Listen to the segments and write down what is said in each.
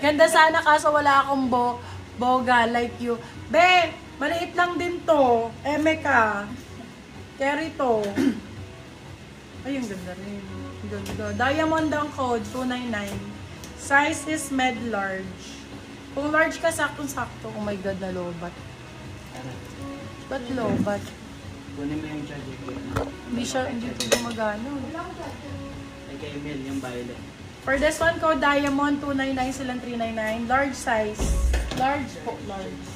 Ganda sana kaso wala akong boga like you. Be, maliit lang din to. Eme ka. Carry to. Ay, yung ganda rin. Ganda. Diamond ang code, 299. Size is med large. Kung large ka, saktong-sakto. Oh my God, na lobat. Ba't lobat? Kunin mo yung charger ko. Hindi ito gumagana. Ay kay Emil, yung violet. For this one, code Diamond, 299 silang 399. Large size. Large po, large.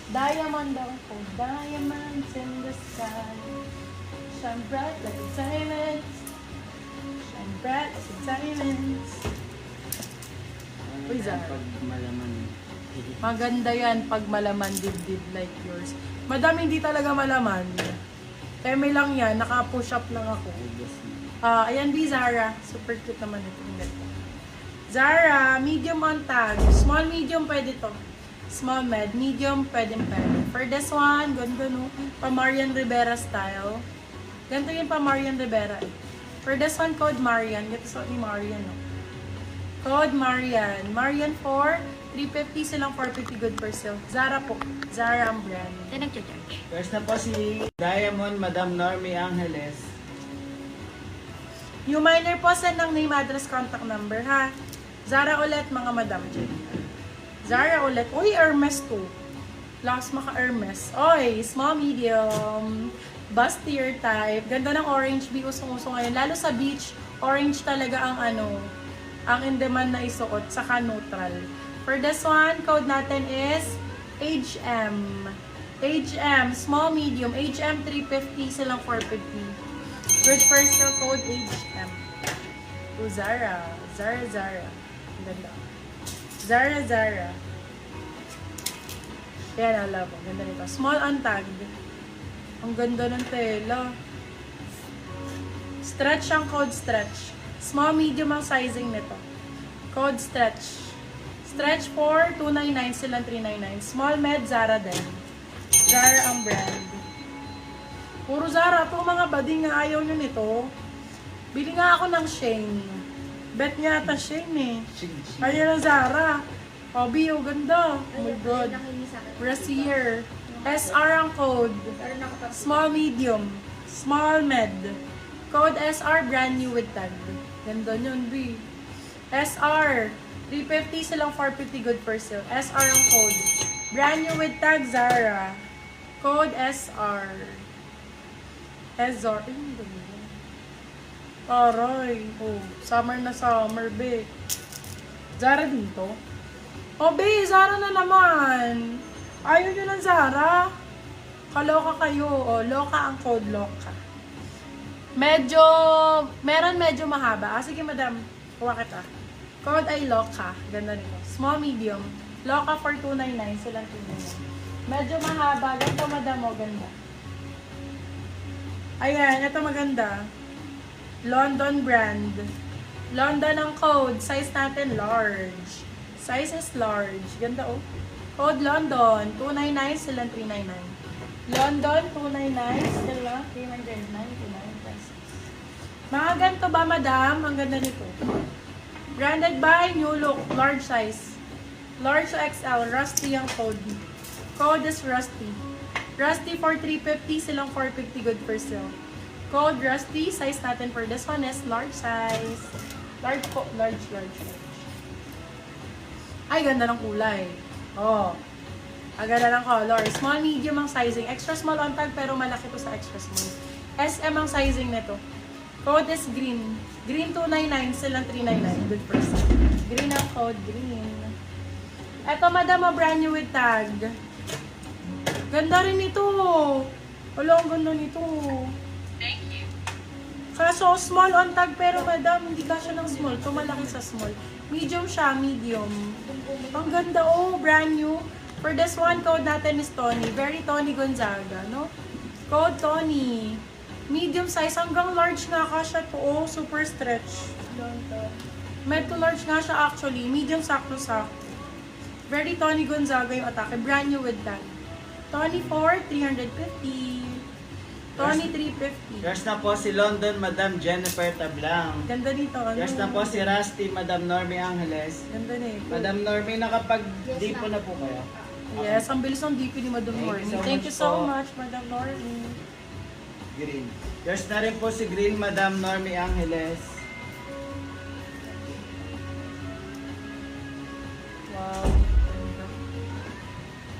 Diamond daw po. Diamonds in the sky. Shine bright like diamonds. Shine bright like diamonds. Uy, Zara. Pag malaman. Maganda yan pag malaman dibdib like yours. Madam, hindi talaga malaman. Eme lang yan. Naka-push up lang ako. Ayan, B, Zara. Super cute naman ito. Zara, medium on tag. Small, medium, pwede to. Small, medium, pwede. For this one, ganda no. Pa Marian Rivera style. Ganito yung pa Marian Rivera. For this one, code Marian. Ito sa ni Marian, no. Code Marian. Marian 4. 350 silang 450 good per sale. Zara po. Zara ang brand. Ito nag-charge. First na po si Diamond, Madam Normie Angeles. Yung minor po, send ng name, address, contact number, ha? Zara ulit, mga madam. Zara ulit. Uy, Hermes to. Last maka Hermes. Oy, small, medium. Bustier type. Ganda ng orange bee. Usong-usong ngayon. Lalo sa beach, orange talaga ang ang in-demand na isuot. Saka neutral. For this one, code natin is HM. HM, small, medium. HM 350, silang 450. Good first sale code HM. To Zara. Zara. Ang ganda. Zara. Yan, I love. Ang ganda nito. Small untagged. Ang ganda ng tela. Stretch ang code stretch. Small, medium ang sizing nito. Code stretch. Stretch 4, 299 silang 399. Small, med, Zara din. Zara ang brand. Puro Zara. Itong mga bading nga ayaw nyo nito. Bili nga ako ng Shane. Bet niya ata Shane eh. Ayaw ng Zara. Obi, oh, ganda. Oh my God. Brassiere. SR ang code. Small, medium. Small, med. Code SR, brand new with tag. Ganda nyon, B. SR. 350 silang 450 good for sale. SR ang code. Brand new with tag, Zara. Code SR. SR. Ay, ang ganda. Aray. Oh, summer na summer, be. Zara dito. Oh, be, Zara na naman. Ayaw nyo ng Zara. Kaloka kayo. Oh, loka ang code, loka. Meron medyo mahaba. Sige, madam. Kuha kita. Code ay loka. Ganda nito. Small, medium. Loka for 299. Silang 299. Medyo mahaba. Ganito, madam, o. Ganda. Ayan. Ito maganda. London brand. London ang code. Size natin, large. Size is large. Ganda, oh. Code London. 299. Silang 399. London, 299. Silang 399 pesos. Mga ganito ba, madam? Ang ganda nito. Branded by New Look. Large size. Large to XL. Rusty ang code. Code is Rusty. Rusty for 350. Silang 450 good per sale. Code Rusty. Size natin for this one is large size. Large po. Large. Ay, ganda ng kulay. Oh. Ang ganda ng color. Small, medium ang sizing. Extra small on tag pero malaki to sa extra small. SM ang sizing nito. Code is green. Green 299, silang 399. Good person. Green ang code, green. Eto, madam, brand new with tag. Ganda rin ito. Wala, ang ganda nito. Thank you. Kaso, small on tag, pero madam, hindi ka siya ng small. Ito malaki sa small. Medium siya, medium. Ang ganda, oh, brand new. For this one, code natin is Tony. Very Tony Gonzaga, no? Code Tony. Medium size hanggang large nga ka siya to. Oh, super stretch. Med to large nga siya actually. Medium sakto-sakto. Very Tony Gonzaga yung atake. Brand new with that. Tony 4, 350. Tony 350. Yours na po si London, Madam Jennifer Tablang. Ganda nito. Ano? Yours na po si Rusty, Madam Normie Angeles. Ganda nito. Madam Normie, nakapag-dipo na po kayo? Yes, ang bilis ng DP ni Madam Normy. Thank you so po. much, Madam Normy. Green. Yours na rin po si Green, Madam Normie Angeles. Wow.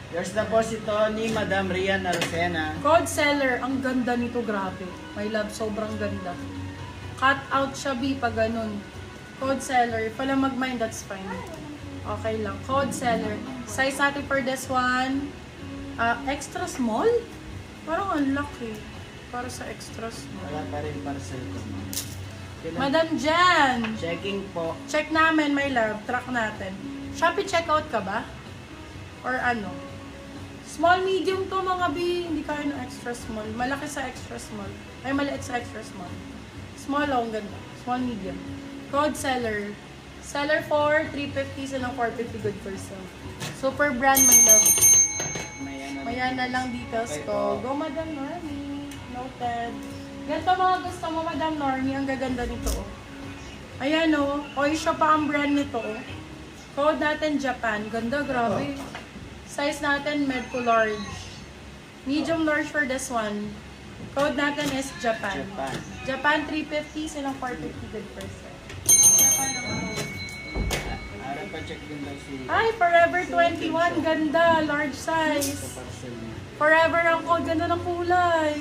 Yours na po si Tony, Madam Rian Arocena. Code seller, ang ganda nito, grabe. My love, sobrang ganda. Cut out siya, B, pag ganun. Code seller, if pala mag-mind, that's fine. Okay lang. Code seller. Size natin for this one, extra small? Parang ang laki. Para sa extra small. Wala pa rin parcel ko. Kailan- Madam Jan, Checking po. check namin, my love. Track natin. Shopee checkout ka ba? Or ano? Small, medium to mga B. Hindi kaya ng extra small. Malaki sa extra small. Ay, maliit sa extra small. Small, oh, ang ganda. Small, medium. Code seller. Seller for 350, silang 450 good for sale. Super brand, my love. Maya na lang details Okay ko. po. Go, Madam Normie. Noted. Ganito mga gusto mo, Madam Normie. Ang gaganda nito, oh. Ayan, oh. Oysha pa ang brand nito, oh. Code natin Japan. Ganda, grabe. Size natin med to large. Medium large for this one. Code natin is Japan. Japan. Japan 350, silang 450 good for sale. Japan ang code. Ara pa check din daw si Ay, Forever 21. Ganda. Large size. sa parcel niya. Forever ang code. Ganda ng kulay.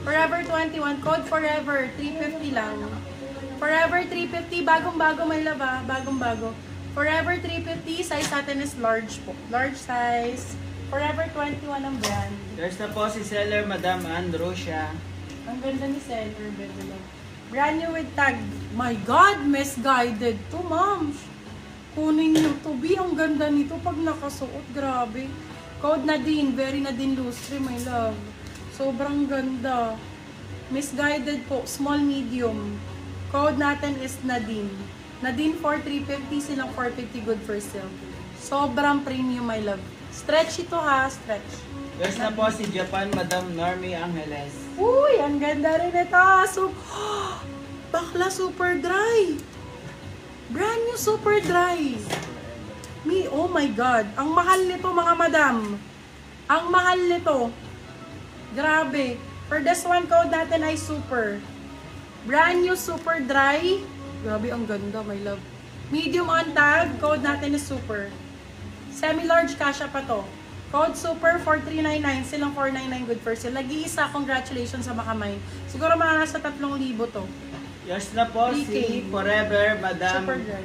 Forever 21. Code Forever. 350 lang. Forever 350. Bagong-bago may laba. Bagong-bago. Forever 350. Size natin is large po. Large size. Forever 21 ang brand. There's na po si seller, Madam Androsia. Ang ganda ni Seller. Ganda lang. Brand new with tag. My God, misguided to, ma'am. Kunin niyo to. B, ang ganda nito pag nakasuot. Grabe. Code Nadine. Very Nadine Lustre, my love. Sobrang ganda. Misguided po. Small, medium. Code natin is Nadine. Nadine for 350. Silang 450 good for sale. Sobrang premium, my love. Stretch ito ha. Stretch. There's na po si Japan, Madam Normie Angeles. Uy, ang ganda rin ito. So, bakla super dry. Brand new super dry. Me, oh my God. Ang mahal nito mga madam. Ang mahal nito. Grabe. For this one, code natin ay super. Brand new super dry. Grabe, ang ganda, my love. Medium on tag, code natin is super. Semi-large kasha pa to. Code super 4399, silang 499 good for sale. Nag-iisa, congratulations sa Makamay. Siguro mga nasa 3,000 to. Yours na po 3K. si Forever, Madam Super dry.